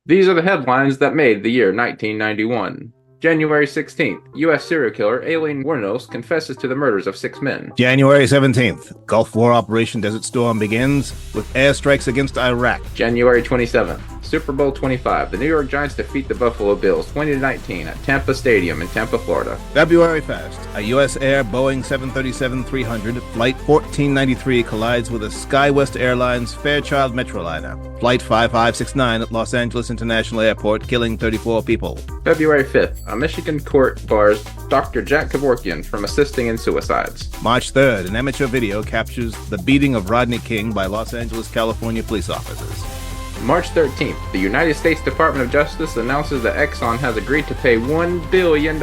These are the headlines that made the year 1991. January 16th, U.S. serial killer Aileen Wuornos confesses to the murders of 6 men. January 17th, Gulf War Operation Desert Storm begins with airstrikes against Iraq. January 27th, Super Bowl 25. The New York Giants defeat the Buffalo Bills 20-19 at Tampa Stadium in Tampa, Florida. February 1st, a U.S. Air Boeing 737-300 Flight 1493 collides with a SkyWest Airlines Fairchild Metroliner. Flight 5569 at Los Angeles International Airport, killing 34 people. February 5th, a Michigan court bars Dr. Jack Kevorkian from assisting in suicides. March 3rd, an amateur video captures the beating of Rodney King by Los Angeles, California police officers. March 13th, the United States Department of Justice announces that Exxon has agreed to pay $1 billion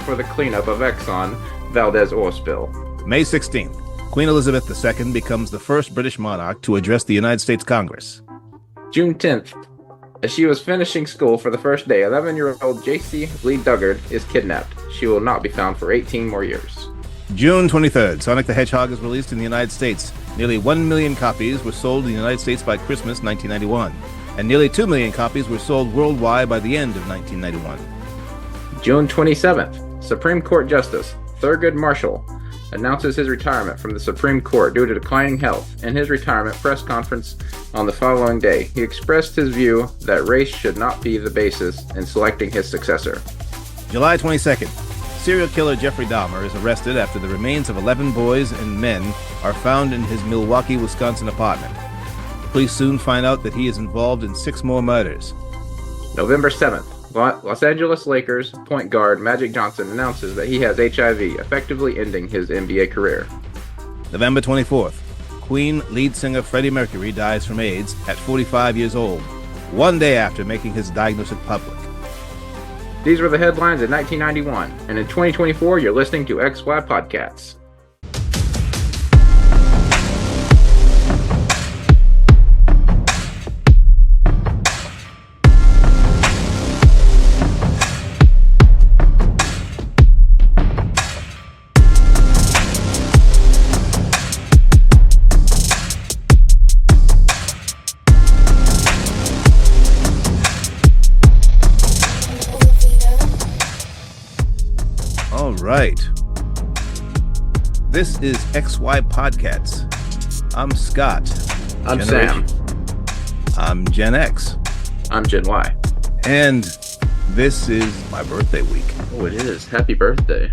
for the cleanup of Exxon Valdez oil spill. May 16th, Queen Elizabeth II becomes the first British monarch to address the United States Congress. June 10th, as she was finishing school for the first day, 11-year-old J.C. Lee Duggard is kidnapped. She will not be found for 18 more years. June 23rd, Sonic the Hedgehog is released in the United States. Nearly 1 million copies were sold in the United States by Christmas 1991, and nearly 2 million copies were sold worldwide by the end of 1991. June 27th, Supreme Court Justice Thurgood Marshall announces his retirement from the Supreme Court due to declining health. In his retirement press conference on the following day, he expressed his view that race should not be the basis in selecting his successor. July 22nd, serial killer Jeffrey Dahmer is arrested after the remains of 11 boys and men are found in his Milwaukee, Wisconsin apartment. Police soon find out that he is involved in 6 more murders. November 7th, Los Angeles Lakers point guard Magic Johnson announces that he has HIV, effectively ending his NBA career. November 24th, Queen lead singer Freddie Mercury dies from AIDS at 45 years old, one day after making his diagnosis public. These were the headlines in 1991, and in 2024, you're listening to XY PodCats. All right. This is XY Podcasts. I'm Scott. I'm Sam. I'm Gen X. I'm Gen Y. And this is my birthday week. Oh, it is. Happy birthday.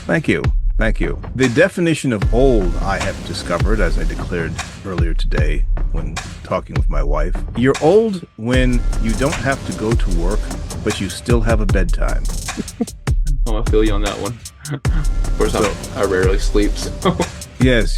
Thank you. Thank you. The definition of old I have discovered, as I declared earlier today when talking with my wife, you're old when you don't have to go to work, but you still have a bedtime. Oh, I feel you on that one. Of course, I rarely sleep, so. Yes,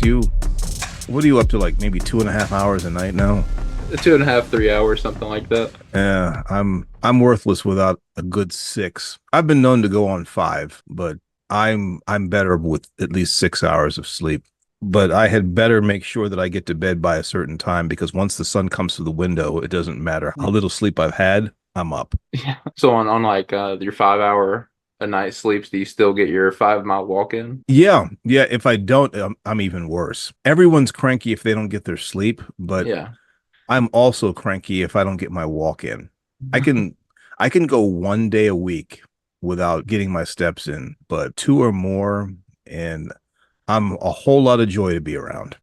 what are you up to, like maybe 2.5 hours a night now? 2.5, 3 hours, something like that. Yeah, I'm worthless without a good 6. I've been known to go on 5, but I'm better with at least 6 hours of sleep. But I had better make sure that I get to bed by a certain time, because once the sun comes through the window, it doesn't matter how little sleep I've had, I'm up. Yeah. So on like your 5 hour a night sleeps, do you still get your 5 mile walk in? Yeah. If I don't, I'm even worse. Everyone's cranky if they don't get their sleep, but Yeah. I'm also cranky if I don't get my walk in. I can go 1 day a week without getting my steps in, but 2 or more, and I'm a whole lot of joy to be around.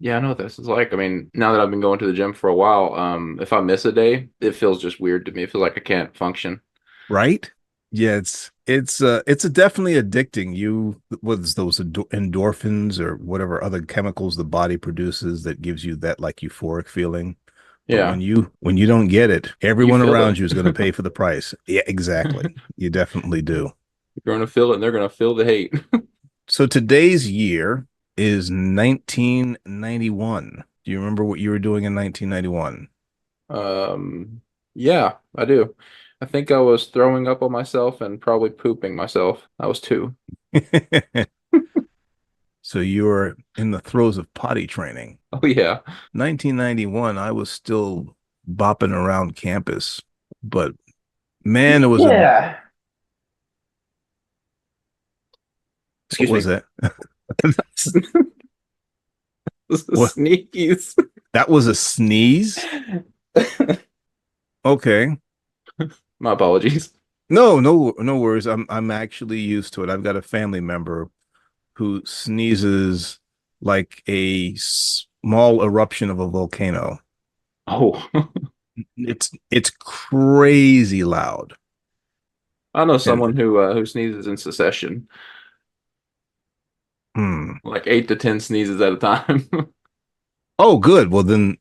Yeah, I know what this is like. I mean, now that I've been going to the gym for a while, if I miss a day, it feels just weird to me. It feels like I can't function. Right? Yeah, it's definitely addicting. What's those endorphins or whatever other chemicals the body produces that gives you that like euphoric feeling. Yeah. But when you don't get it, everyone around you is going to pay for the price. Yeah, exactly. You definitely do. You're going to feel it, and they're going to feel the hate. So today's year is 1991. Do you remember what you were doing in 1991? Yeah, I do. I think I was throwing up on myself and probably pooping myself. I was 2. So you were in the throes of potty training. Oh, yeah. 1991, I was still bopping around campus, but man, it was Excuse what was me. that? What? Sneakies. That was a sneeze? Okay. My apologies. No worries. I'm actually used to it. I've got a family member who sneezes like a small eruption of a volcano. Oh, It's crazy loud. I know And someone who sneezes in succession, hmm. like 8 to 10 sneezes at a time. Oh, good. Well, then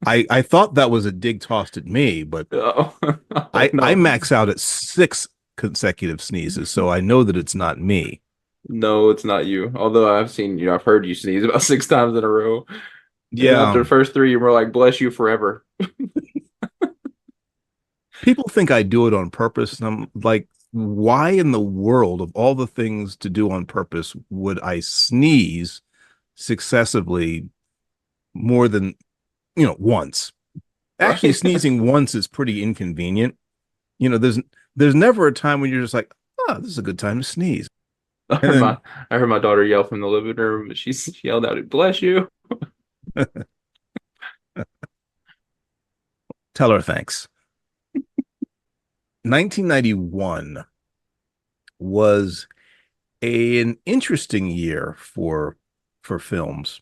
I thought that was a dig tossed at me, but Oh, oh I no. max out at 6 consecutive sneezes, so I know that it's not me. No, it's not you. Although I've heard you sneeze about 6 times in a row. And Yeah, after the first three, you were like, bless you forever. people think I do it on purpose, and I'm like, why in the world of all the things to do on purpose would I sneeze successively more than, once? Actually, Right? sneezing once is pretty inconvenient. There's never a time when you're just like, oh, this is a good time to sneeze. I And heard my then I heard my daughter yell from the living room. She yelled out, bless you. tell her thanks. 1991 was an interesting year for films.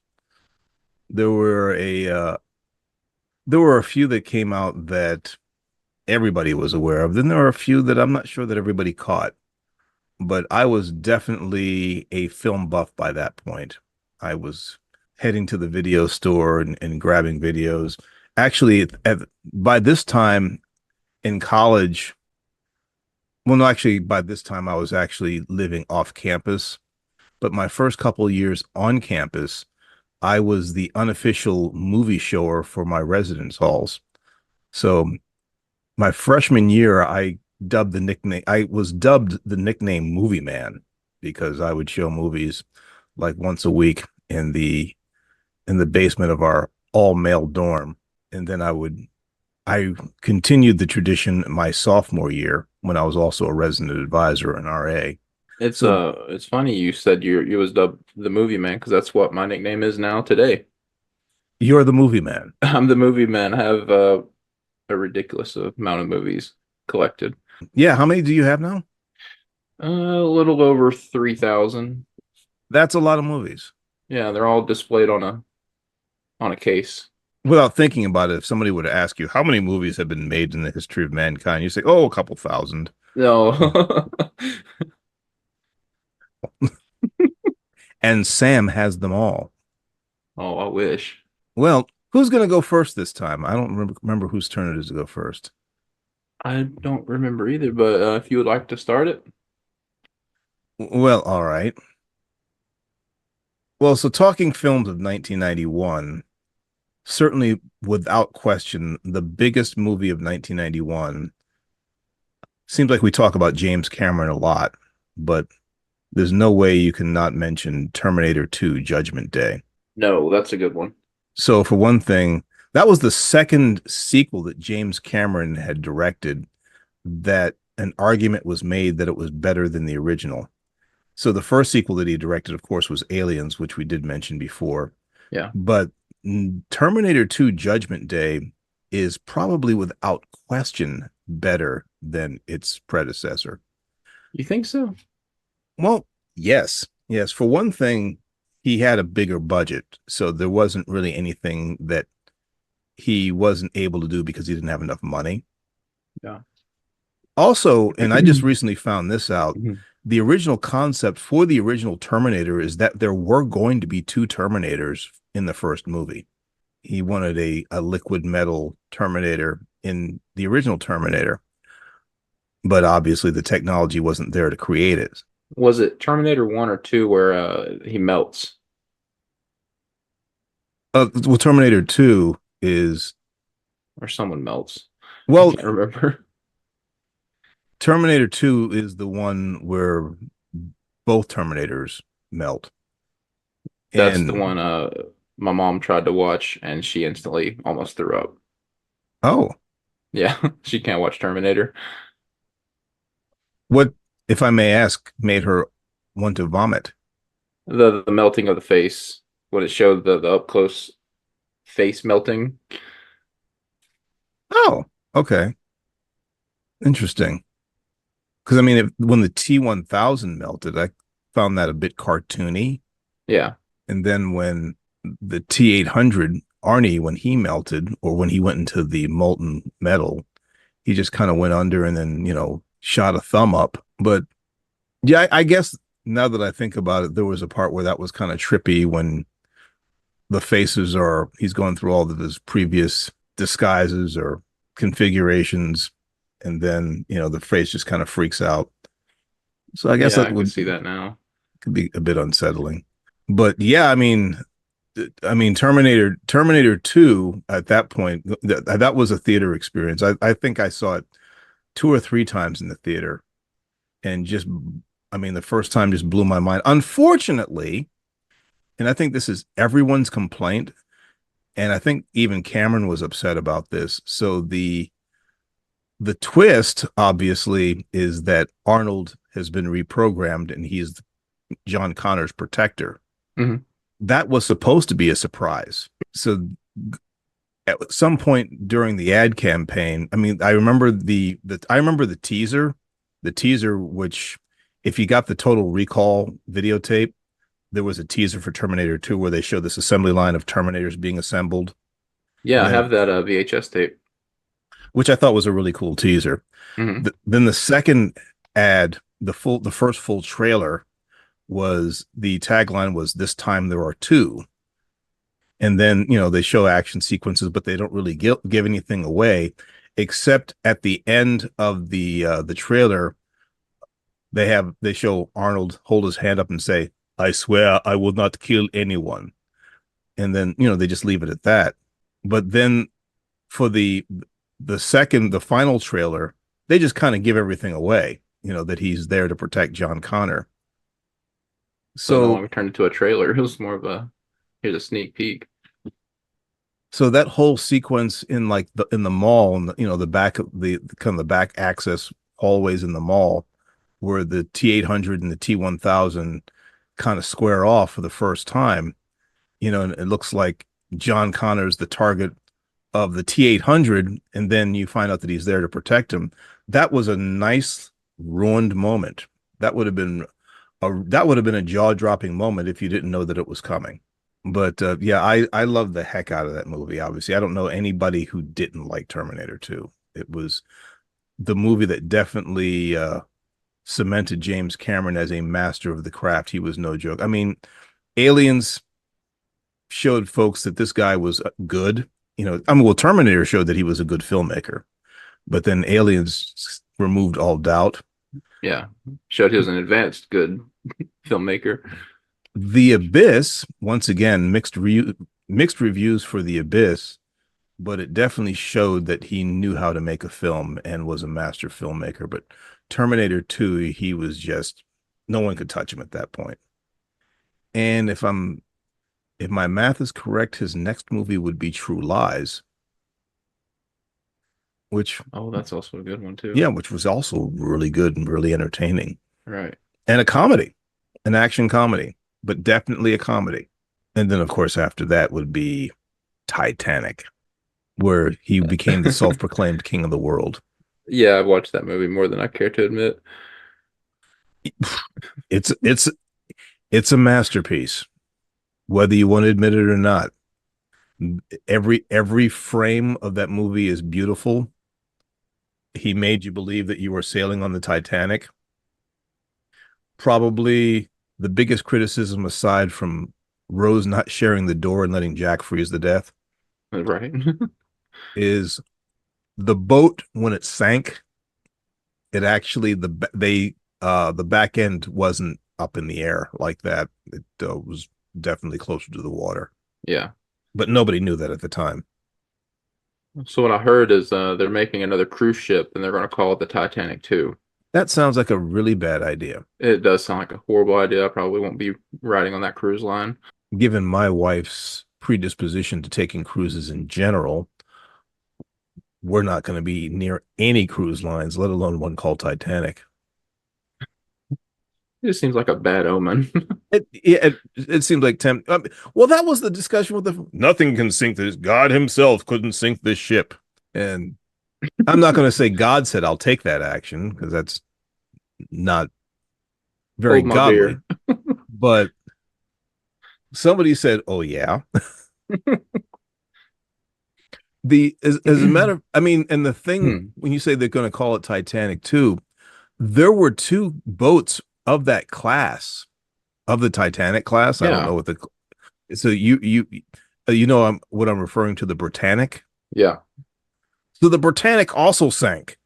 There were a few that came out that everybody was aware of. Then there were a few that I'm not sure that everybody caught, but I was definitely a film buff by that point. I was heading to the video store and grabbing videos. Actually, by this time in college, well, no, actually, by this time I was actually living off campus. But my first couple of years on campus, I was the unofficial movie shower for my residence halls. So my freshman year, I was dubbed the nickname Movie Man because I would show movies like once a week in the basement of our all male dorm. And then I continued the tradition my sophomore year when I was also a resident advisor and RA. So It's funny you said you was dubbed the movie man because that's what my nickname is now today. you're the movie man. I'm the movie man. I have a ridiculous amount of movies collected. Yeah, how many do you have now? A little over 3,000. That's a lot of movies. Yeah, they're all displayed on a case. Without thinking about it, if somebody were to ask you how many movies have been made in the history of mankind, you say, "Oh, a couple thousand." No. And Sam has them all. Oh, I wish. Well, who's going to go first this time? I don't remember whose turn it is to go first. I don't remember either, but if you would like to start it. Well, all right. Well, so talking films of 1991, certainly without question, the biggest movie of 1991. Seems like we talk about James Cameron a lot, but there's no way you can not mention Terminator 2 Judgment Day. No, that's a good one. So, for one thing, that was the second sequel that James Cameron had directed that an argument was made that it was better than the original. So, the first sequel that he directed, of course, was Aliens, which we did mention before. Yeah. But Terminator 2 Judgment Day is probably without question better than its predecessor. You think so? Well, yes. Yes. For one thing, he had a bigger budget. So there wasn't really anything that he wasn't able to do because he didn't have enough money. Yeah. Also, and I just recently found this out, Mhm. the original concept for the original Terminator is that there were going to be two Terminators in the first movie. He wanted a liquid metal Terminator in the original Terminator, but obviously the technology wasn't there to create it. Was it Terminator 1 or 2 where he melts Well, Terminator 2 is, or someone melts? I well, can't remember. Terminator 2 is the one where both Terminators melt. That's the And one my mom tried to watch and she instantly almost threw up. oh, Yeah, she can't watch Terminator. what, if I may ask, made her want to vomit? The melting of the face, when it showed the up close face melting. Oh, okay. Interesting. Because I mean, when the T1000 melted, I found that a bit cartoony. Yeah, And then when the T800 Arnie, when he melted or when he went into the molten metal, he just kind of went under and then, shot a thumb up. But yeah, I guess now that I think about it, there was a part where that was kind of trippy when the faces are, he's going through all of his previous disguises or configurations. And then, the face just kind of freaks out. So I guess yeah, that I can would see that now. could be a bit unsettling. But yeah, I mean, Terminator 2 at that point, that was a theater experience. I think I saw it two or three times in the theater, and just, I mean, the first time just blew my mind. Unfortunately, and I think this is everyone's complaint, and I think even Cameron was upset about this. So the twist, obviously, is that Arnold has been reprogrammed and he's John Connor's protector. Hmm. That was supposed to be a surprise. So at some point during the ad campaign, I mean, I remember the teaser, which if you got the Total Recall videotape, there was a teaser for Terminator 2 where they showed this assembly line of Terminators being assembled. Yeah, And I then, have that VHS tape. which I thought was a really cool teaser. Hmm. Then the second ad, the first full trailer was the tagline was "This time there are two." And then they show action sequences, but they don't really give anything away, except at the end of the trailer they show Arnold hold his hand up and say, "I swear I will not kill anyone," and then they just leave it at that. But then for the final trailer, they just kind of give everything away, that he's there to protect John Connor. So no So longer turned into a trailer. It was more of a here's a sneak peek. so that whole sequence in like the mall and the back of the kind of the back access hallways in the mall where the T800 and the T1000 kind of square off for the first time, and it looks like John Connor's the target of the T800, and then you find out that he's there to protect him. That was a nice ruined moment. That would have been a jaw-dropping moment if you didn't know that it was coming. But yeah, I love the heck out of that movie. Obviously, I don't know anybody who didn't like Terminator 2. It was the movie that definitely cemented James Cameron as a master of the craft. He was no joke. I mean, Aliens showed folks that this guy was good. I mean, well, Terminator showed that he was a good filmmaker, but then Aliens removed all doubt. Yeah, showed he was an advanced good filmmaker. The Abyss, once again, mixed reviews for The Abyss, but it definitely showed that he knew how to make a film and was a master filmmaker. But Terminator 2, he was just no one could touch him at that point. And if my math is correct, his next movie would be True Lies, which Oh, that's also a good one too. yeah, which was also really good and really entertaining. Right. And a comedy, an action comedy, but definitely a comedy. And then of course after that would be Titanic, where he became the self-proclaimed king of the world. Yeah, I've watched that movie more than I care to admit. It's it's it's a masterpiece, whether you want to admit it or not. Every frame of that movie is beautiful. He made you believe that you were sailing on the Titanic. Probably the biggest criticism, aside from Rose not sharing the door and letting Jack freeze to death, Right. is the boat when it sank. It actually the back end wasn't up in the air like that. It was definitely closer to the water, Yeah. but nobody knew that at the time. So what I heard is they're making another cruise ship and they're going to call it the Titanic 2. That sounds like a really bad idea. It does sound like a horrible idea. I probably won't be riding on that cruise line. Given my wife's predisposition to taking cruises in general, we're not going to be near any cruise lines, let alone one called Titanic. It just seems like a bad omen. It seems like well, that was the discussion with nothing can sink this. God himself couldn't sink this ship. And I'm not going to say God said I'll take that action because that's not very Hold my godly, beer. but somebody said, "Oh yeah." The as a matter of, I mean, and the thing Hmm. when you say they're going to call it Titanic 2, there were two boats of that class, of the Titanic class. I don't Yeah. know what the so you know what I'm referring to, the Britannic. Yeah. So the Britannic also sank.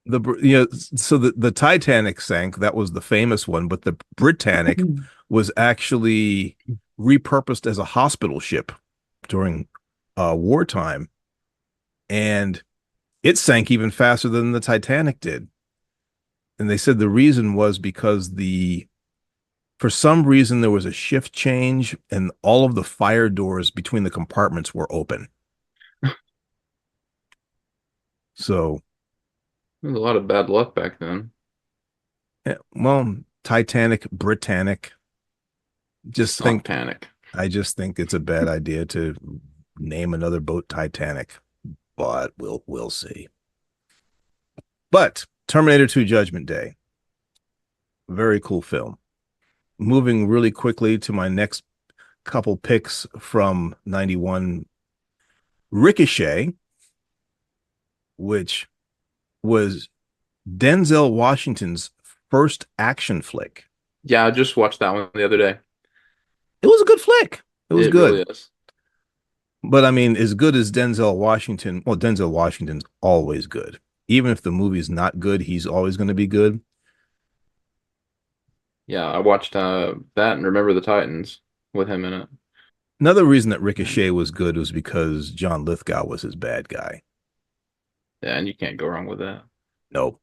The so the Titanic sank. That was the famous one, but the Britannic was actually repurposed as a hospital ship during wartime, and it sank even faster than the Titanic did. And they said the reason was because the for some reason there was a shift change and all of the fire doors between the compartments were open. So, There's a lot of bad luck back then. yeah, well, Titanic, Britannic, just Talk think panic. I just think it's a bad idea to name another boat Titanic, but we'll see. But Terminator 2 Judgment Day, very cool film. Moving really quickly to my next couple picks from 91, Ricochet, which was Denzel Washington's first action flick. Yeah, I just watched that one the other day. It was a good flick. It was It really good. is. But I mean, as good as Denzel Washington, well, Denzel Washington's always good. Even if the movie's not good, he's always going to be good. Yeah, I watched that and Remember the Titans with him in it. Another reason that And Ricochet was good was because John Lithgow was his bad guy. yeah, and you can't go wrong with that. Nope.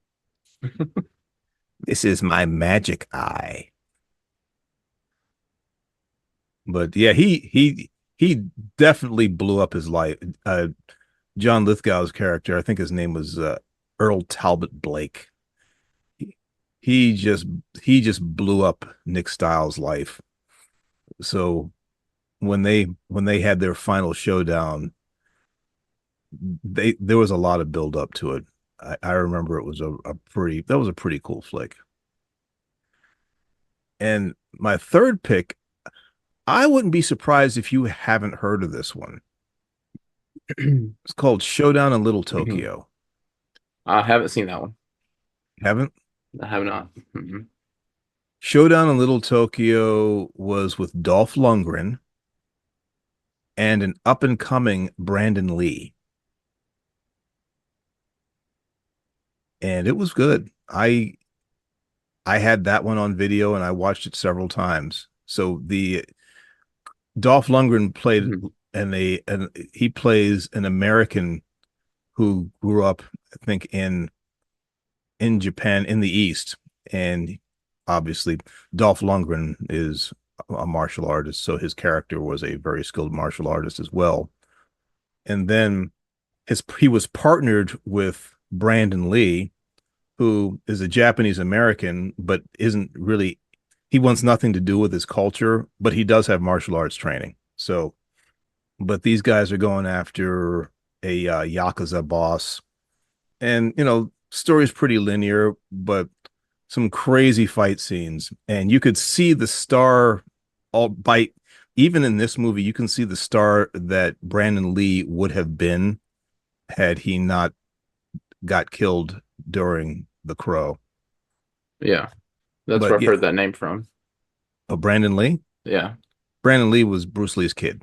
This is my magic eye. But yeah, he definitely blew up his life. John Lithgow's character, I think his name was Earl Talbot Blake. He, he just he just blew up Nick Styles' life. So when they had their final showdown, they there was a lot of build up to it. I remember it was a pretty that was a pretty cool flick. And my third pick, I wouldn't be surprised if you haven't heard of this one. It's called Showdown in Little Tokyo. I haven't seen that one. Haven't? I have not. Showdown in Little Tokyo was with Dolph Lundgren and an up and coming Brandon Lee. And it was good. I had that one on video and I watched it several times. So the Dolph Lundgren played Mhm. and he plays an American who grew up, I think, in Japan in the East. And obviously Dolph Lundgren is a martial artist, so his character was a very skilled martial artist as well. And then he was partnered with Brandon Lee, who is a Japanese American, but isn't really, he wants nothing to do with his culture, but he does have martial arts training. So, but these guys are going after a Yakuza boss. And, you know, story's pretty linear, but some crazy fight scenes. And you could see the star all bite. Even in this movie, you can see the star that Brandon Lee would have been had he not got killed during The Crow. Yeah, that's But where I've yeah, heard that name from. Brandon Lee. Yeah. Brandon Lee was Bruce Lee's kid,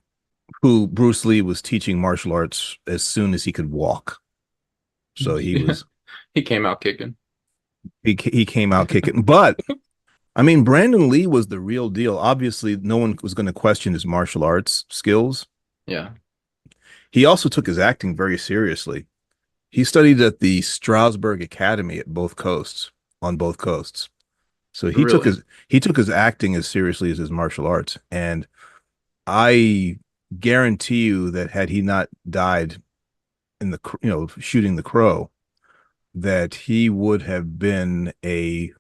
who Bruce Lee was teaching martial arts as soon as he could walk. So he was He came out kicking. he came out kicking. But I mean, Brandon Lee was the real deal. Obviously, no one was going to question his martial arts skills. Yeah. He also took his acting very seriously. He studied at the Strasbourg Academy at both coasts, on both coasts. So Really? he took his acting as seriously as his martial arts. And I guarantee you that had he not died in the shooting the crow, that he would have been a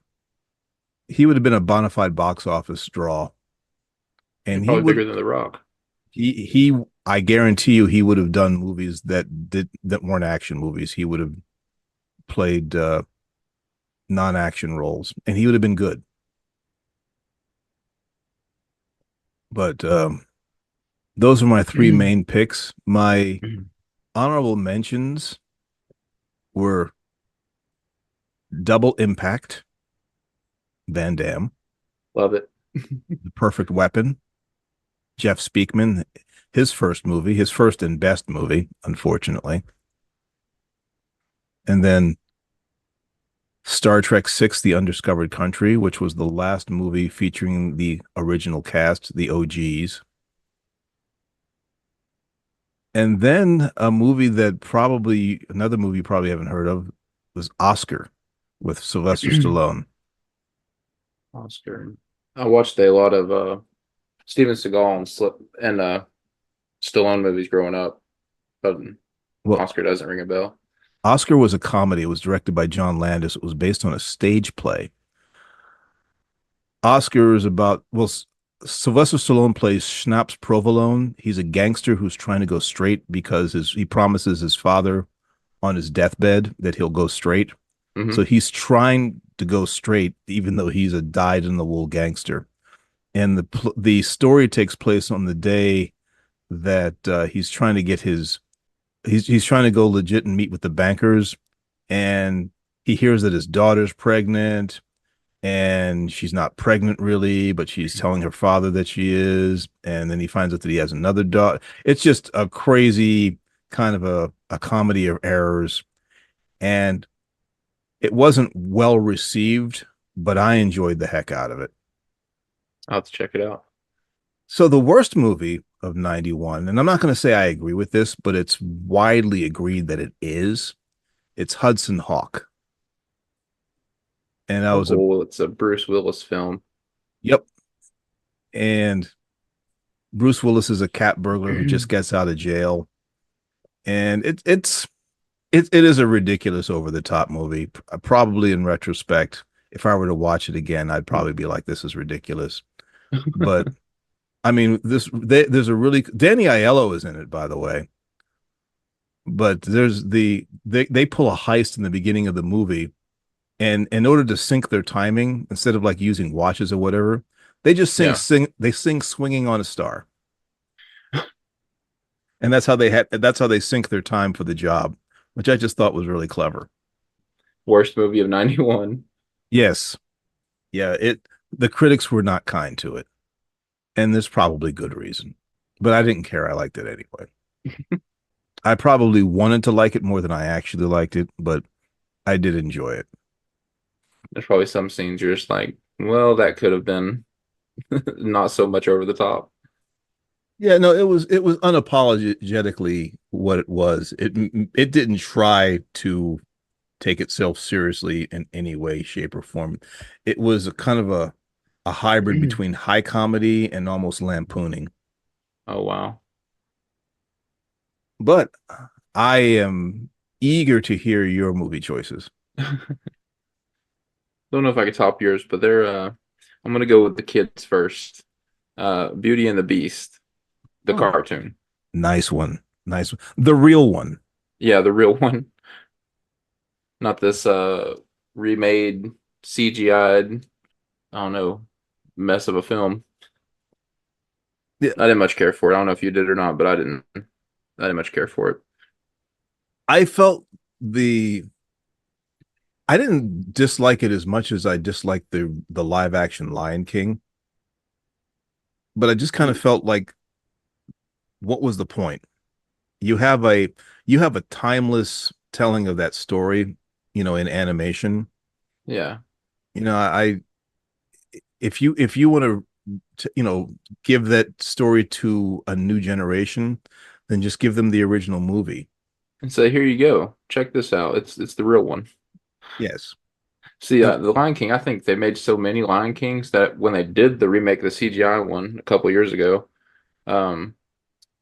bona fide box office draw. You're And probably bigger than The Rock. he I guarantee you he would have done movies that weren't action movies. He would have played non-action roles, and he would have been good. But those are my three main picks. My honorable mentions were Double Impact, Van Damme, Love it. The Perfect Weapon, Jeff Speakman, his first movie, his first and best movie, unfortunately. And then Star Trek Six: The Undiscovered Country, which was the last movie featuring the original cast, the OGs. And then a movie that probably another movie you probably haven't heard of was Oscar with Sylvester Stallone. Oscar. I watched a lot of Steven Seagal and Slip and Stallone movies growing up, but Well, Oscar doesn't ring a bell. Oscar was a comedy. It was directed by John Landis. It was based on a stage play. Oscar is about, well, Sylvester Stallone plays Schnapps Provolone. He's a gangster who's trying to go straight because he promises his father on his deathbed that he'll go straight. Hmm. So he's trying to go straight, even though he's a dyed-in-the-wool gangster. And the story takes place on the day that he's trying to get he's trying to go legit and meet with the bankers, and he hears that his daughter's pregnant, and she's not pregnant really, but she's telling her father that she is, and then he finds out that he has another daughter. It's just a crazy kind of a comedy of errors, and it wasn't well received, but I enjoyed the heck out of it. I'll have to check it out. So the worst movie of 91, and I'm not going to say I agree with this, but it's widely agreed that it is. It's Hudson Hawk. And I Oh, was a cool. It's a Bruce Willis film. Yep. And Bruce Willis is a cat burglar who just gets out of jail. And it is a ridiculous over the top movie. Probably in retrospect, if I were to watch it again, I'd probably be like, this is ridiculous. But I mean, there's a really Danny Aiello is in it, by the way. But they pull a heist in the beginning of the movie, and in order to sync their timing, instead of like using watches or whatever, they just Yeah. sing Swinging on a Star. And that's how they sync their time for the job, which I just thought was really clever. Worst movie of 91. Yes. Yeah, the critics were not kind to it. And there's probably good reason. But I didn't care. I liked it anyway. I probably wanted to like it more than I actually liked it, but I did enjoy it. There's probably some scenes you're just like, well, that could have been not so much over the top. Yeah, no, it was unapologetically what it was. It didn't try to take itself seriously in any way, shape, or form. It was a kind of a hybrid between high comedy and almost lampooning. Oh, wow. But I am eager to hear your movie choices. Don't know if I could top yours, but I'm gonna go with the kids first. Beauty and the Beast, the Oh, cartoon. nice one. Nice one. The real one. Yeah, the real one. Not this remade CGI'd, I don't know, mess of a film. Yeah, I didn't much care for it. I don't know if you did or not, but I didn't much care for it. I felt the I didn't dislike it as much as I disliked the live action Lion King, but I just kind of felt like what was the point? You have a you have a timeless telling of that story, in animation. Yeah. I if you want to give that story to a new generation, then just give them the original movie. And say, here you go. Check this out. It's the real one. Yes. See, And the Lion King, I think they made so many Lion Kings that when they did the remake, the CGI one a couple years ago, um,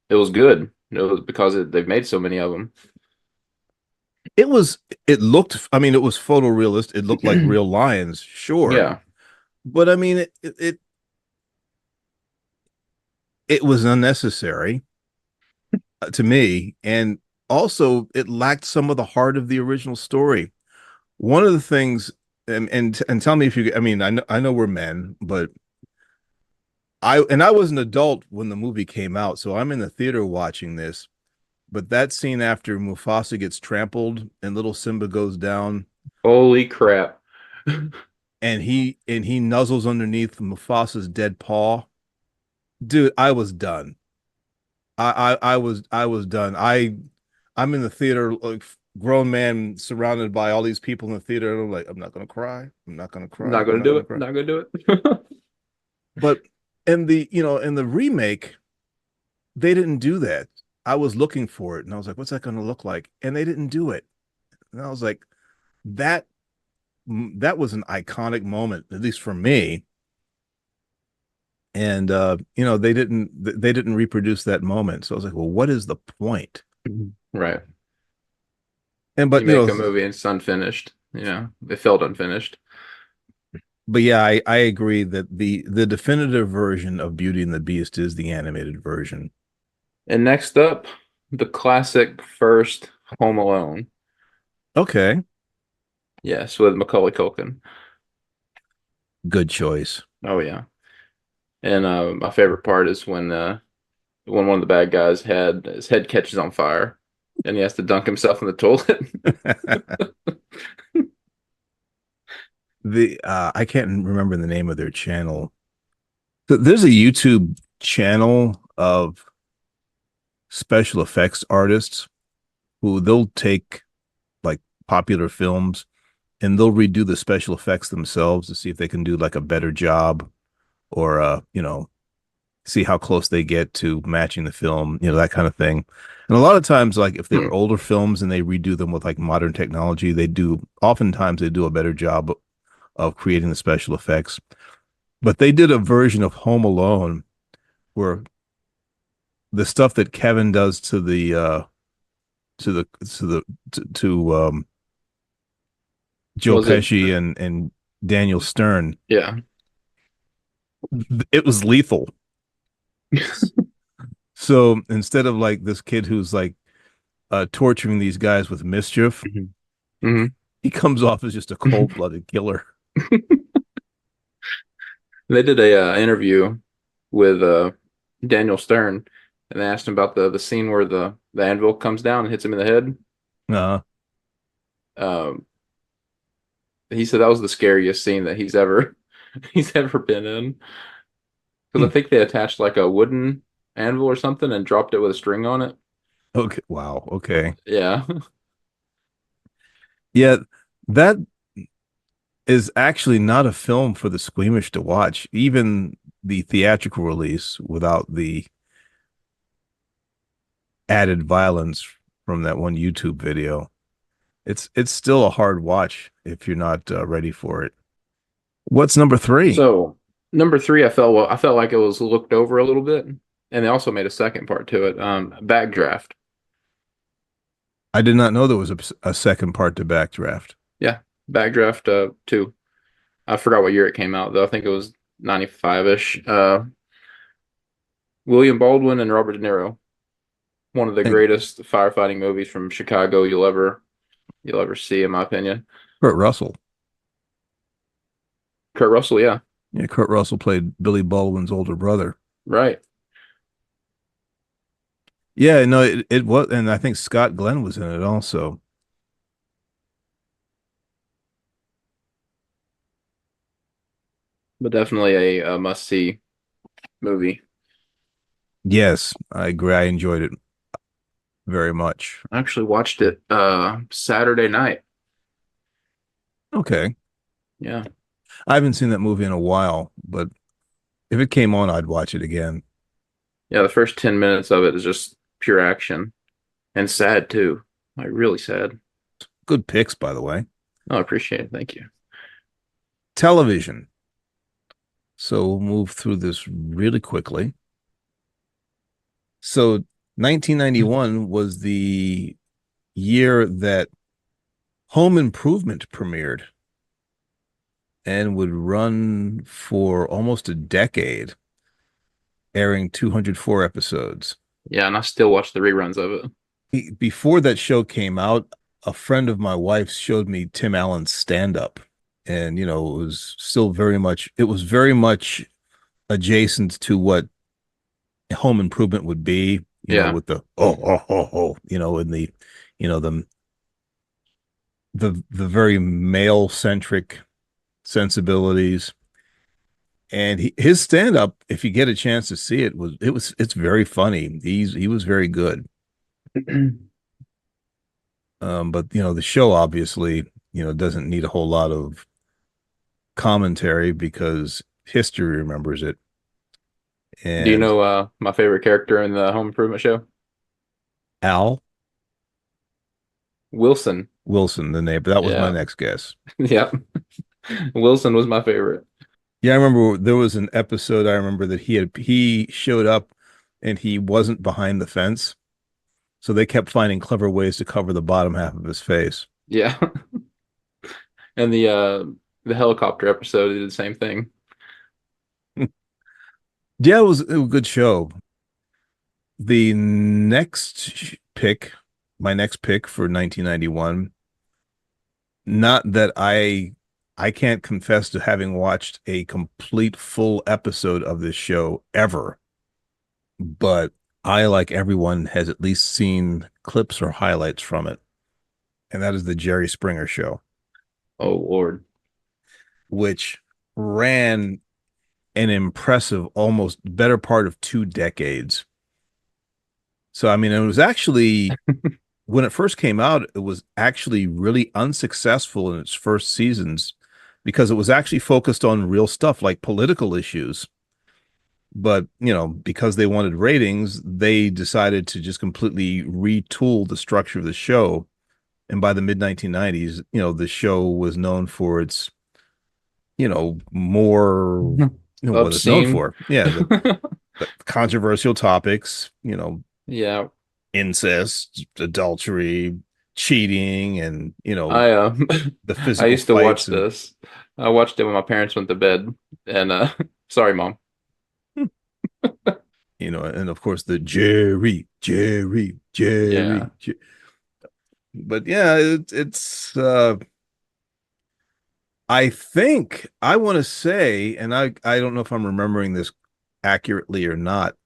it was good. It was because they've made so many of them. it was it looked I mean it was photorealist. It looked like real lions, sure. Yeah. But I mean it was unnecessary. to me, and also it lacked some of the heart of the original story. One of the things, and tell me if you, I mean, I know we're men, but I was an adult when the movie came out, so I'm in the theater watching this. But that scene after Mufasa gets trampled and little Simba goes down Holy crap. and he nuzzles underneath Mufasa's dead paw. Dude, I was done. I was done. I'm in the theater, like grown man surrounded by all these people in the theater, and I'm like, I'm not gonna cry. I'm not gonna cry. Not I'm gonna not do gonna it. cry. Not gonna do it. But in the remake, they didn't do that. I was looking for it and I was like, what's that gonna look like? And they didn't do it. And I was like, that that was an iconic moment, at least for me. And they didn't reproduce that moment. So I was like, well, what is the point? Right. And You but make a movie and it's unfinished. It felt unfinished. but yeah, I agree that the definitive version of Beauty and the Beast is the animated version. And next up, the classic first Home Alone. Okay, Yes, with Macaulay Culkin. good choice. Oh yeah. And my favorite part is when one of the bad guys had his head catches on fire and he has to dunk himself in the toilet. The I can't remember the name of their channel. There's a YouTube channel of special effects artists who they'll take like popular films and they'll redo the special effects themselves to see if they can do like a better job or see how close they get to matching the film, that kind of thing. And a lot of times, like if they're older films and they redo them with like modern technology, oftentimes they do a better job of creating the special effects. But they did a version of Home Alone where the stuff that Kevin does to the Joe Was it? Pesci and Daniel Stern, Yeah. it was lethal. So instead of like this kid who's like torturing these guys with mischief, Hmm. Hmm. he comes off as just a cold-blooded killer. They did a interview with Daniel Stern, and they asked him about the scene where the anvil comes down and hits him in the head. Uh, Um, he said that was the scariest scene that he's ever he's ever been in because hmm. I think they attached like a wooden anvil or something and dropped it with a string on it. Okay. Wow. Okay. Yeah. Yeah, that is actually not a film for the squeamish to watch. Even the theatrical release without the added violence from that one YouTube video. It's still a hard watch if you're not ready for it. What's number three? So number three, I felt like it was looked over a little bit, and they also made a second part to it. Backdraft. I did not know there was a second part to Backdraft. Yeah, Backdraft two. I forgot what year it came out though. I think it was 95-ish. William Baldwin and Robert De Niro. One of the And greatest firefighting movies from Chicago you'll ever see, in my opinion. Kurt Russell. Kurt Russell, yeah, Yeah, Kurt Russell played Billy Baldwin's older brother. right. Yeah, no, it was, and I think Scott Glenn was in it also. But definitely a must see movie. Yes, I agree. I enjoyed it very much. I actually watched it Saturday night. Okay. Yeah. I haven't seen that movie in a while, but if it came on, I'd watch it again. Yeah, the first 10 minutes of it is just pure action and sad too. Like really sad. Good picks, by the way. Oh, I appreciate it. Thank you. Television. So we'll move through this really quickly. So 1991 was the year that Home Improvement premiered and would run for almost a decade, airing 204 episodes. Yeah, and I still watch the reruns of it. Before that show came out, a friend of my wife's showed me Tim Allen's stand up. And, it was still very much adjacent to what home improvement would be, Yeah. with the and the very male centric sensibilities. And his stand up, if you get a chance to see it, it's very funny. He was very good. But the show obviously, doesn't need a whole lot of commentary because history remembers it. Do you And know my favorite character in the Home Improvement show? Al Wilson. Wilson, the name, but that was my Yeah. next guess. Yeah. Wilson was my favorite. Yeah, I remember there was an episode I remember that he showed up and he wasn't behind the fence. So they kept finding clever ways to cover the bottom half of his face. Yeah. And the helicopter episode did the same thing. Yeah, it was a good show. The next pick, my next pick for 1991, not that I can't confess to having watched a complete full episode of this show ever, but I, like everyone, has at least seen clips or highlights from it. And that is the Jerry Springer Show, Oh Lord. which ran an impressive, almost better part of 2 decades. So, I mean, it was actually, when it first came out, it was actually really unsuccessful in its first seasons because it was actually focused on real stuff like political issues. But, because they wanted ratings, they decided to just completely retool the structure of the show. And by the mid 1990s, the show was known for its, more, what it's known Obscene. for. Yeah, the controversial topics, Yeah. incest, adultery, cheating, and, I the I physical used to fights watch and, this. I watched it when my parents went to bed. And sorry, Mom. and of course the Jerry. Yeah. But yeah, it's I think I want to say, and I don't know if I'm remembering this accurately or not.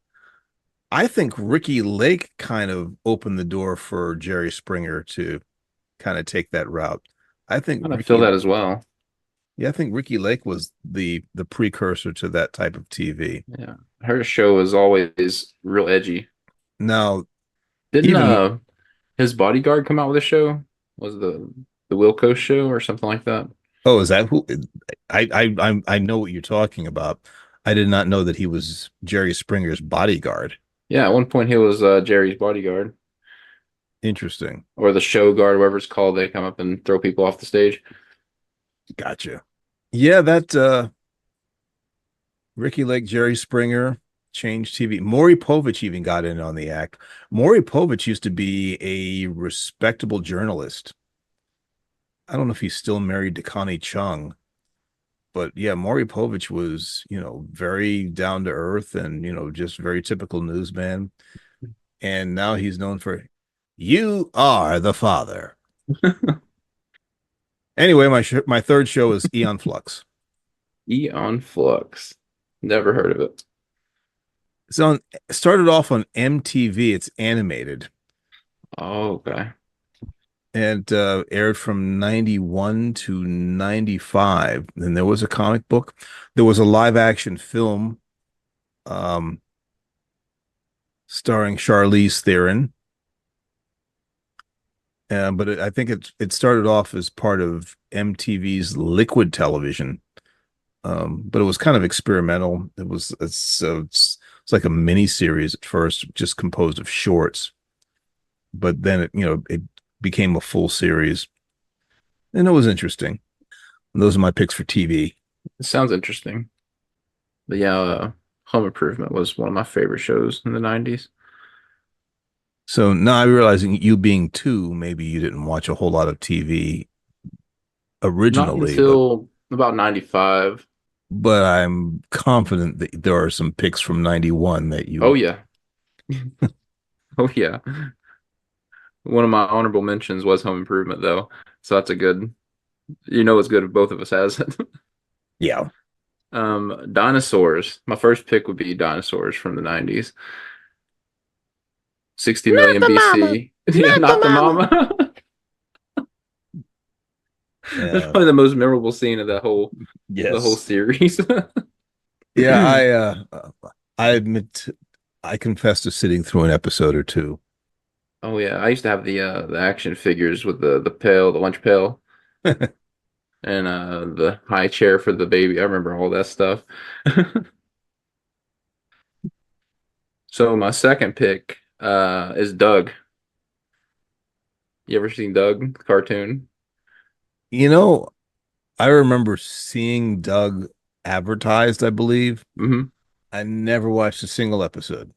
I think Ricky Lake kind of opened the door for Jerry Springer to kind of take that route. I think I feel Ricky, that as well. yeah, I think Ricky Lake was the precursor to that type of TV. Yeah. Her show is always real edgy. Now, Didn't even his bodyguard come out with a show? Was the Wilco show or something like that? oh, is that who? I know what you're talking about. I did not know that he was Jerry Springer's bodyguard. Yeah, at one point he was Jerry's bodyguard Interesting. or the show guard, whatever it's called. They come up and throw people off the stage. Gotcha. Yeah, that Ricky Lake, Jerry Springer changed TV. Maury Povich even got in on the act. Maury Povich used to be a respectable journalist. I don't know if he's still married to Connie Chung, but yeah, Maury Povich was, very down to earth and, just very typical newsman. And now he's known for "You Are the Father." Anyway, my third show is Eon Flux. Eon Flux. Never heard of it. It's on started off on MTV. It's animated Oh, okay. and aired from 91 to 95. Then there was a comic book. There was a live action film um, starring Charlize Theron. But I think it started off as part of MTV's Liquid Television. But it was kind of experimental. It's like a mini series at first, just composed of shorts. But then it became a full series, and it was interesting. And those are my picks for TV. It sounds interesting. But yeah, Home Improvement was one of my favorite shows in the 90s. So now I'm realizing, you being two, maybe you didn't watch a whole lot of TV Not originally, but until about 95. I'm confident that there are some picks from 91 that Oh you yeah. Oh yeah. One of my honorable mentions was Home Improvement though. So that's a good, it's good if both of us has it. Yeah. Dinosaurs. My first pick would be Dinosaurs from the 90s. 60 Not million the mama. BC. Yeah, Not the not the mama. mama. That's Yeah. probably the most memorable scene of the whole Yes. series. Yeah, I admit I confess to sitting through an episode or two. Oh yeah, I used to have the action figures with the pail, the lunch pail, and the high chair for the baby. I remember all that stuff. So my second pick is Doug. You ever seen Doug, the cartoon? You know, I remember seeing Doug advertised, I believe. Hmm. I never watched a single episode.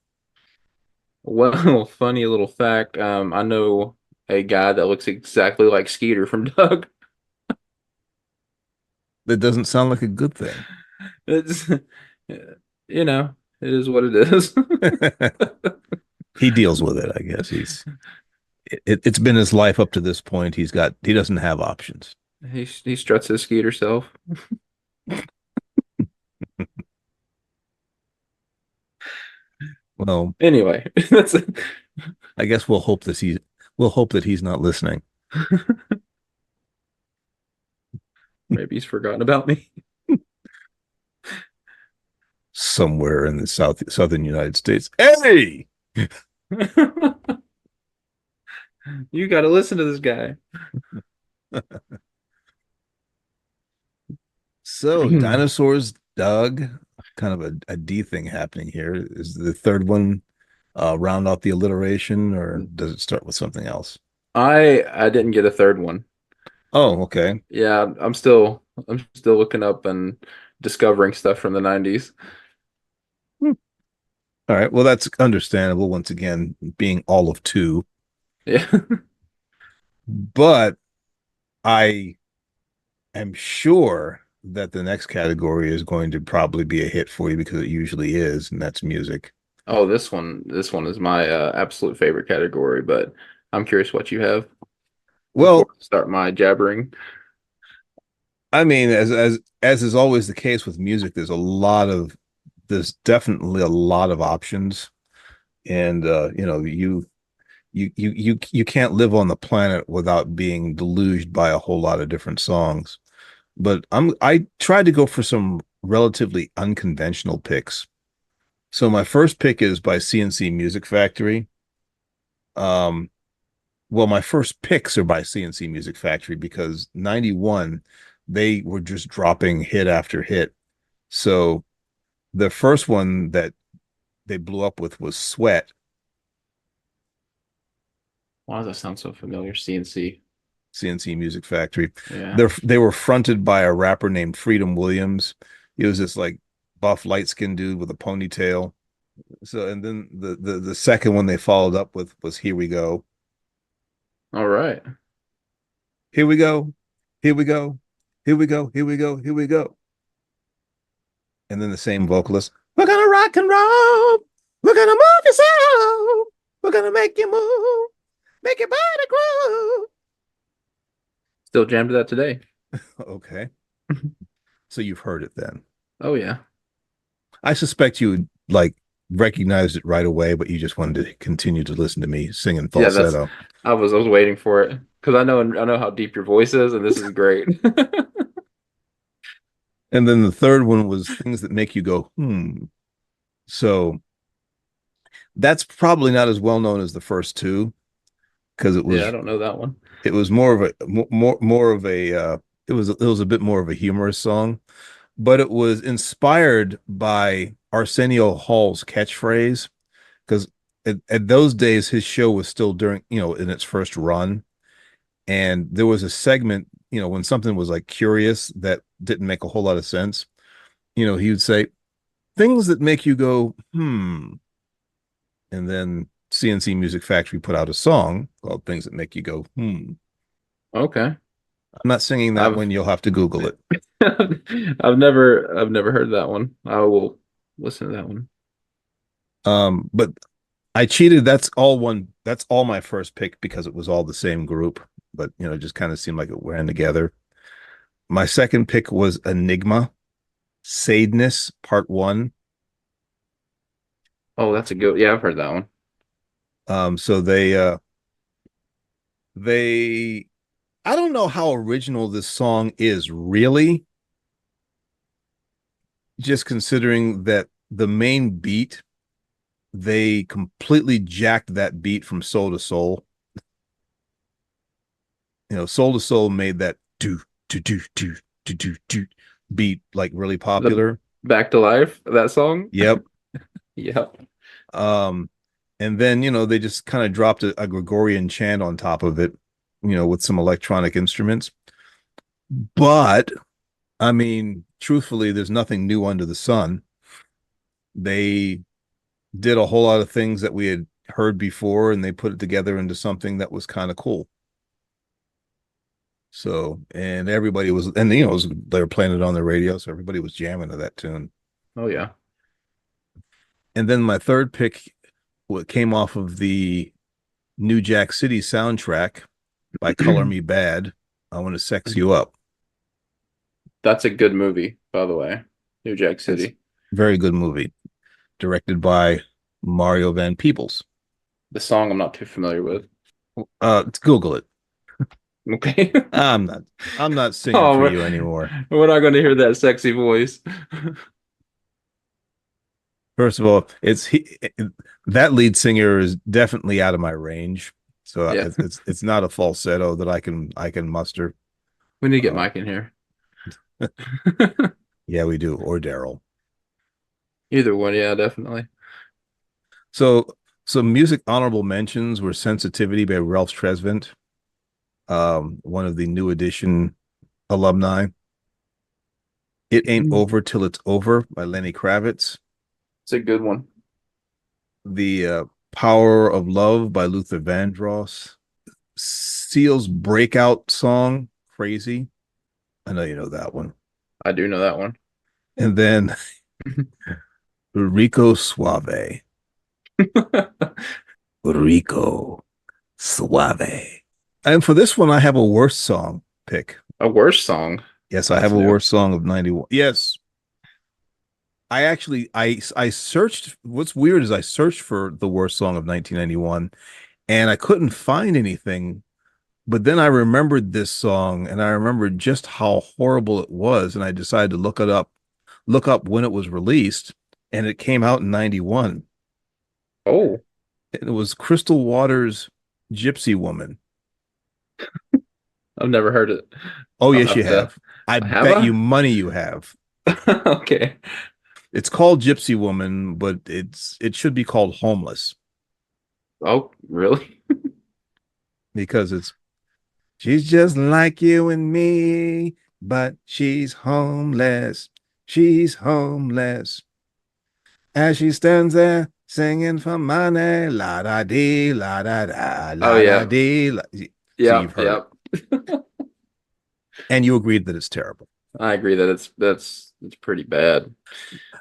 Well, funny little fact. I know a guy that looks exactly like Skeeter from Doug. That doesn't sound like a good thing. It's, it is what it is. He deals with it, I guess. It's been his life up to this point. He doesn't have options. He struts his Skeeter self. Well, Anyway, that's I guess we'll hope that he's not listening maybe he's forgotten about me. somewhere in the southern United States. Hey! You got to listen to this guy. So, dinosaurs, Doug, kind of a D thing happening here. Is the third one round out the alliteration, or does it start with something else? I didn't get a third one. Oh, okay. Yeah, I'm still looking up and discovering stuff from the 90s. Hmm. All right. Well, that's understandable. Once again, being all of two, Yeah. but I am sure that the next category is going to probably be a hit for you because it usually is, and that's music. Oh, this one is my absolute favorite category, but I'm curious what you have before Well, I start my jabbering. I mean, as is always the case with music, there's definitely a lot of options, and you can't live on the planet without being deluged by a whole lot of different songs. But I tried to go for some relatively unconventional picks. So my first pick is by CNC Music Factory. Um, well, my first picks are by CNC Music Factory because 91, they were just dropping hit after hit. So the first one that they blew up with was Sweat, Why does that sound so familiar? CNC. CNC Music Factory. Yeah. They were fronted by a rapper named Freedom Williams. He was this like buff, light-skinned dude with a ponytail. So and then the second one they followed up with was Here We Go. All right. Here we go. Here we go. Here we go. Here we go. Here we go. And then the same vocalist. We're gonna rock and roll. We're gonna move your soul. We're gonna make you move. Make your body groove. Still jammed to that today. Okay. So you've heard it then. Oh yeah. I suspect you would like recognized it right away, but you just wanted to continue to listen to me sing in Yeah, that's falsetto. I was waiting for it because I know how deep your voice is, and this is great. And then the third one was things that make you go, hmm. So that's probably not as well known as the first two because Yeah, I don't know that one. it was more of a more of a it was a bit more of a humorous song, but it was inspired by Arsenio Hall's catchphrase because at those days his show was still during in its first run, and there was a segment when something was like curious that didn't make a whole lot of sense. He would say things that make you go hmm, and then CNC Music Factory put out a song called Things That Make You Go hmm. Okay. I'm not singing that I've one. You'll have to Google it. I've never heard that one. I will listen to that one. But I cheated. That's all one. That's all my first pick because it was all the same group, but it just kind of seemed like it ran together. My second pick was Enigma, Sadness Part One. Oh, that's a good. Yeah, I've heard that one. So they I don't know how original this song is really, just considering that the main beat, they completely jacked that beat from Soul to Soul. Soul to Soul made that do beat like really The popular. Back to Life, that song. Yep. Yep. Um, and then they just kind of dropped a Gregorian chant on top of it, with some electronic instruments. But I mean, truthfully, there's nothing new under the sun. They did a whole lot of things that we had heard before, and they put it together into something that was kind of cool. So, and everybody was, and they were playing it on the radio, so everybody was jamming to that tune. Oh yeah. And then my third pick, what came off of the New Jack City soundtrack by Color Me Bad. I Want to Sex You Up. That's a good movie, by the way. New Jack It's a City. very good movie, directed by Mario Van Peebles. The song I'm not too familiar with. Google it. Okay. I'm not. I'm not singing Oh, for you anymore. we're not going to hear that sexy voice. First of all, that lead singer is definitely out of my range, so Yeah. it's not a falsetto that I can muster. We need to get Uh, Mike in here. yeah, we do, or Daryl. Either one, yeah, definitely. So some music honorable mentions were "Sensitivity" by Ralph Tresvant, one of the New Edition alumni. "It Ain't Over Till It's Over" by Lenny Kravitz. It's a good one. The Power of Love by Luther Vandross. Seal's breakout song, Crazy. I know you know that one. I do know that one. And then Rico Suave. Rico Suave. And for this one, I have a worst song pick. A worse song. Yes, I That's have a new. worst song of 91. Yes. I actually I searched. What's weird is I searched for the worst song of 1991 and I couldn't find anything. But then I remembered this song and I remembered just how horrible it was. And I decided to look up when it was released, and it came out in 91. Oh, It was Crystal Waters' Gypsy Woman. I've never heard it. Oh, I'll yes, have you to. have. I Have bet you I? money you have. Okay. It's called Gypsy Woman, but it should be called Homeless Oh, really? because she's just like you and me, but she's homeless. She's homeless. As she stands there singing for money, la da dee, la da da, Oh la da yeah. dee. So Yep, you've heard it, yep. and you agreed that it's terrible. I agree that it's pretty bad.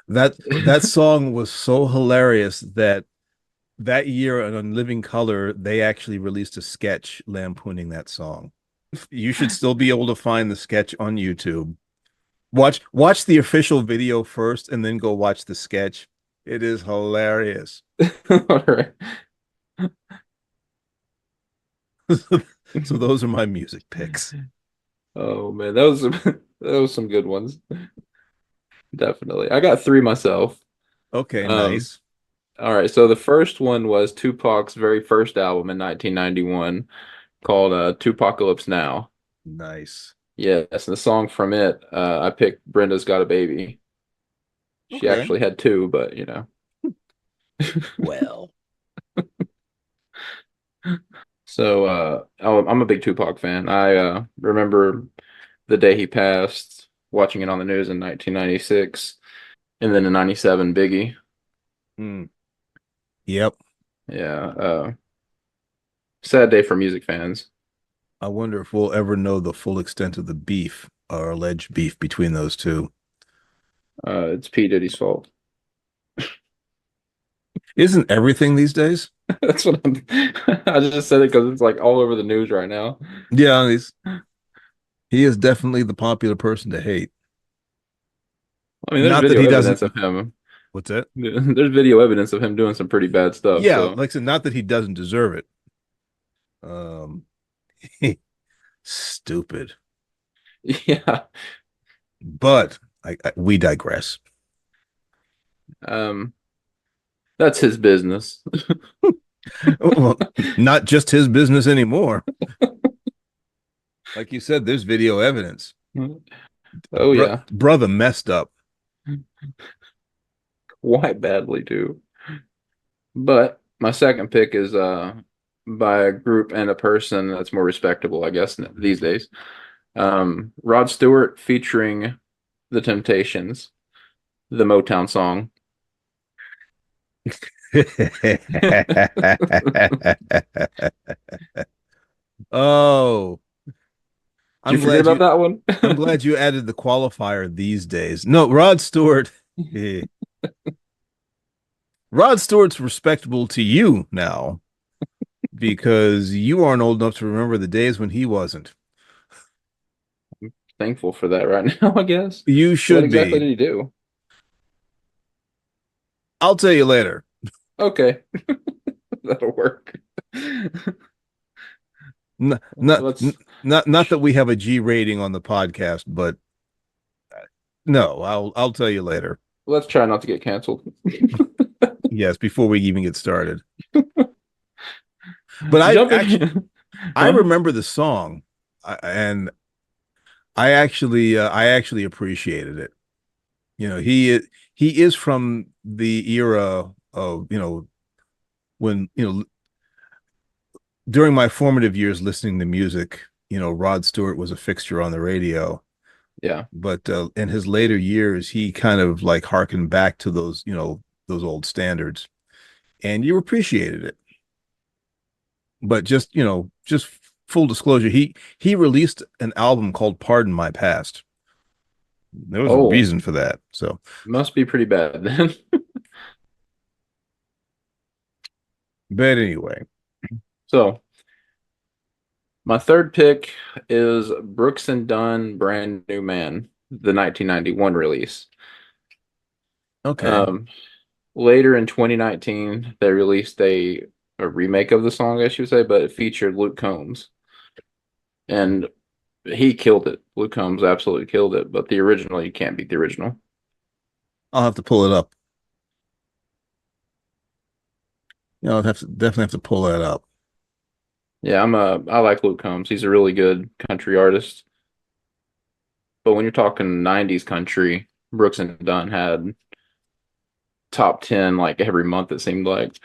That song was so hilarious that year on Living Color, they actually released a sketch lampooning that song. You should still be able to find the sketch on YouTube. Watch the official video first, and then go watch the sketch. It is hilarious. All right. So those are my music picks. Oh man, that was some good ones. Definitely. I got three myself. Okay, Um, nice. all right, so the first one was Tupac's very first album in 1991 called Tupacalypse Now. Nice. Yes, and the song from it, I picked Brenda's Got a Baby. She Okay. actually had two, but you know. Well, So I'm a big Tupac fan. I remember the day he passed, watching it on the news in 1996, and then in 97, Biggie. mm, yep. Yeah, sad day for music fans. I wonder if we'll ever know the full extent of the beef or alleged beef between those two. It's P. Diddy's fault. Isn't everything these days? That's what I'm. I just said it because it's like all over the news right now. Yeah, he is definitely the popular person to hate. I mean, there's Not that video he doesn't. evidence of him. What's that? There's video evidence of him doing some pretty bad stuff. Yeah, So like I said, not that he doesn't deserve it. Um, stupid. yeah. But we digress. Um, that's his business. Well, not just his business anymore. Like you said, there's video evidence. Oh yeah, Brother messed up. quite badly too. But my second pick is by a group and a person that's more respectable, I guess, these days. Rod Stewart featuring The Temptations, the Motown song. Oh, Did you I'm forget glad about you that one? I'm glad you added the qualifier these days. No, Rod Stewart. Rod Stewart's respectable to you now because you aren't old enough to remember the days when he wasn't. Thankful for that right now, I guess. You What should exactly be. did he do? I'll tell you later. Okay, that'll work. N- not Let's not that we have a G rating on the podcast, but no, I'll tell you later. let's try not to get canceled. Yes, before we even get started. But Jumping, I huh? remember the song, and I actually appreciated it. You know, he is from the era of, when, during my formative years listening to music, Rod Stewart was a fixture on the radio. Yeah. But in his later years, he kind of like harkened back to those, those old standards, and you appreciated it. But just full disclosure, he released an album called Pardon My Past. There was a Oh, reason for that. So, must be pretty bad then. but anyway, So, my third pick is Brooks and Dunn, Brand New Man, the 1991 release. okay. Um, Later in 2019, they released a remake of the song, I should say, but it featured Luke Combs, and he killed it. Luke Combs absolutely killed it, but the original, you can't beat the original. I'll have to pull it up. I'll have to definitely have to pull that up. Yeah, I like Luke Combs. He's a really good country artist. But when you're talking 90s country, Brooks and Dunn had top 10 like every month, it seemed like.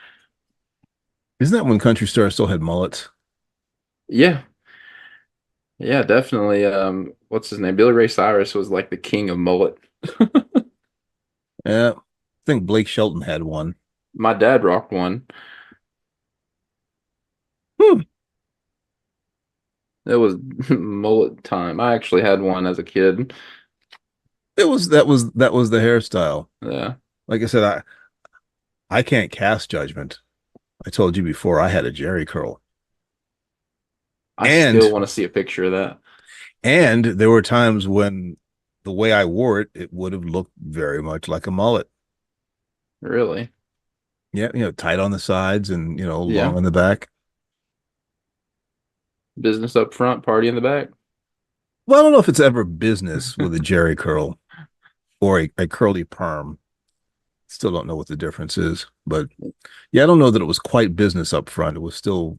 Isn't that when country stars still had mullets? Yeah, yeah, definitely. What's his name? Billy Ray Cyrus was like the king of mullet. Yeah, I think Blake Shelton had one. My dad rocked one. Hmm. It was mullet time. I actually had one as a kid. That was the hairstyle. Yeah. Like I said, I can't cast judgment. I told you before I had a Jerry curl. I still And want to see a picture of that. and there were times when the way I wore it, it would have looked very much like a mullet. Really? Yeah, tight on the sides and, long Yeah. on the back. Business up front, party in the back. Well, I don't know if it's ever business with a Jerry curl or a curly perm. Still don't know what the difference is. But yeah, I don't know that it was quite business up front. It was still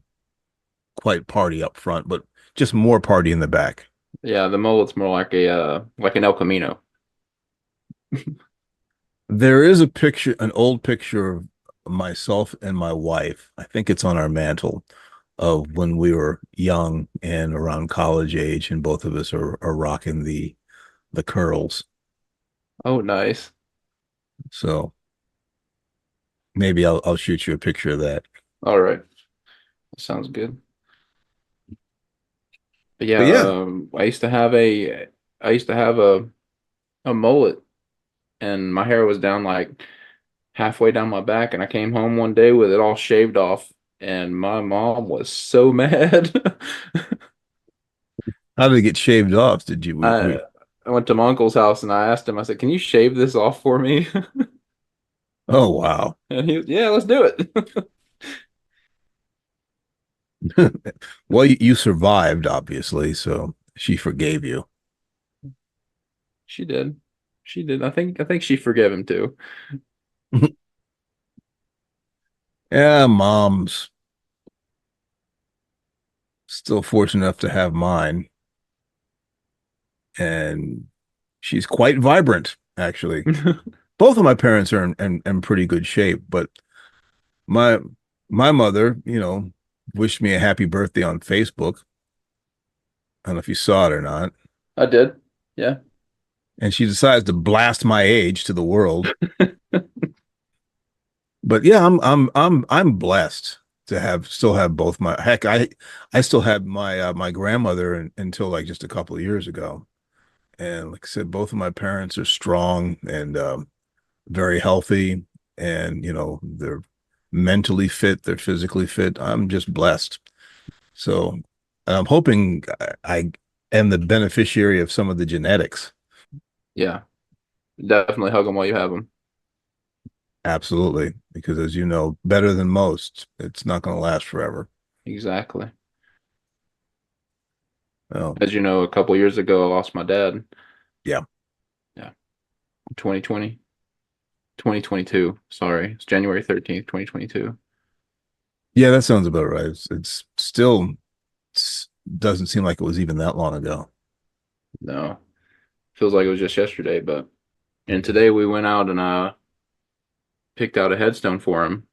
quite party up front, but just more party in the back. Yeah, the mullet's more like a like an El Camino. There is a picture, an old picture of myself and my wife. I think it's on our mantle of when we were young and around college age, and both of us are rocking the curls. Oh, nice. So maybe I'll shoot you a picture of that. All right. Sounds good. But yeah, But yeah, I used to have a mullet and my hair was down like halfway down my back, and I came home one day with it all shaved off, and my mom was so mad. How did it get shaved off? Did you? I I went to my uncle's house and I asked him, I said, "Can you shave this off for me?" Oh, wow. And he was, "Yeah, let's do it." Well, you survived, obviously, so she forgave you. She did. She did. I think she forgave him too. Yeah, mom's still fortunate enough to have mine, and she's quite vibrant, actually. Both of my parents are in pretty good shape, but my my mother, wished me a happy birthday on Facebook. I don't know if you saw it or not. I did. Yeah. And she decides to blast my age to the world. But yeah, I'm blessed to have still have both my heck. I still had my grandmother until like just a couple of years ago. And like I said, both of my parents are strong and very healthy, and they're mentally fit, they're physically fit. I'm just blessed. So I'm hoping I am the beneficiary of some of the genetics. Yeah. Definitely hug them while you have them. Absolutely, because as you know, better than most, it's not going to last forever. Exactly. Well, As you know, a couple years ago, I lost my dad. yeah, Yeah. 2020, 2022. Sorry. It's January 13th, 2022. yeah, that sounds about right. It's still doesn't seem like it was even that long ago. No. Feels like it was just yesterday, but and today we went out and picked out a headstone for him.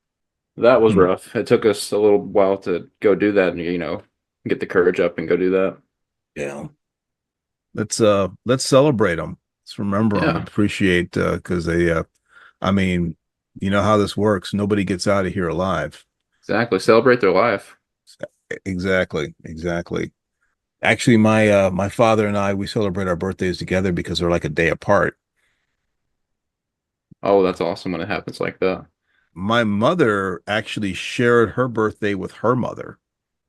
That was Hmm. rough. It took us a little while to go do that and get the courage up and go do that. Yeah, let's celebrate them. Let's remember them, Yeah, appreciate because they I mean, you know how this works. Nobody gets out of here alive. exactly. Celebrate their life. Exactly, exactly. Actually, my father and I we celebrate our birthdays together because they're like a day apart. Oh, that's awesome when it happens like that. My mother actually shared her birthday with her mother.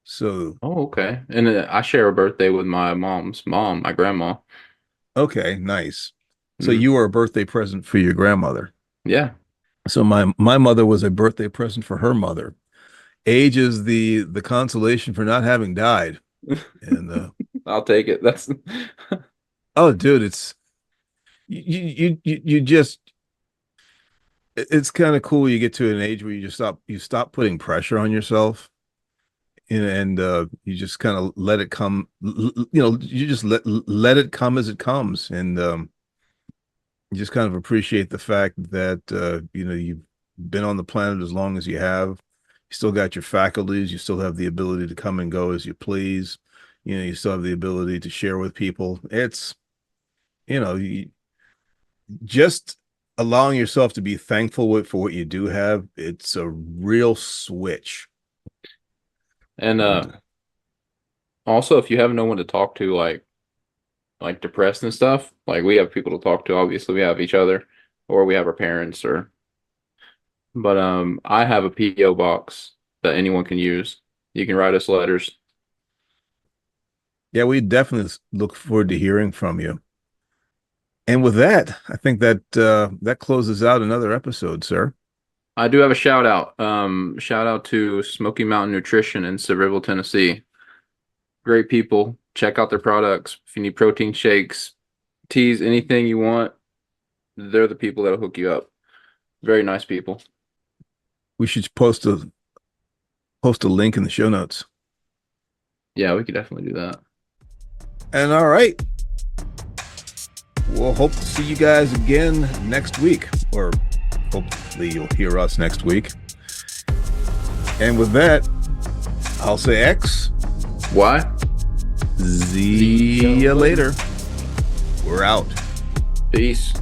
So, Oh, okay. And I share a birthday with my mom's mom, my grandma. okay, nice. So Mm, you were a birthday present for your grandmother. yeah. So my mother was a birthday present for her mother. Age is the consolation for not having died. And I'll take it. That's oh, dude, it's you just it's kind of cool. You get to an age where you stop putting pressure on yourself, and you just kind of let it come. You just let it come as it comes, and you just kind of appreciate the fact that you've been on the planet as long as you have. You still got your faculties. You still have the ability to come and go as you please. You still have the ability to share with people. It's you, just allowing yourself to be thankful for what you do have. It's a real switch. and And also if you have no one to talk to, like depressed and stuff, like we have people to talk to. Obviously, we have each other, or we have our parents, or but I have a PO box that anyone can use. You can write us letters. yeah, we definitely look forward to hearing from you. And with that, I think that closes out another episode, sir. I do have a shout out. Shout out to Smoky Mountain Nutrition in Sevierville, Tennessee. Great people. Check out their products. If you need protein shakes, teas, anything you want, they're the people that'll hook you up. Very nice people. We should post a link in the show notes. Yeah, we could definitely do that. And all right, we'll hope to see you guys again next week, or hopefully you'll hear us next week. And with that, I'll say X. Why? See ya later. We're out. Peace.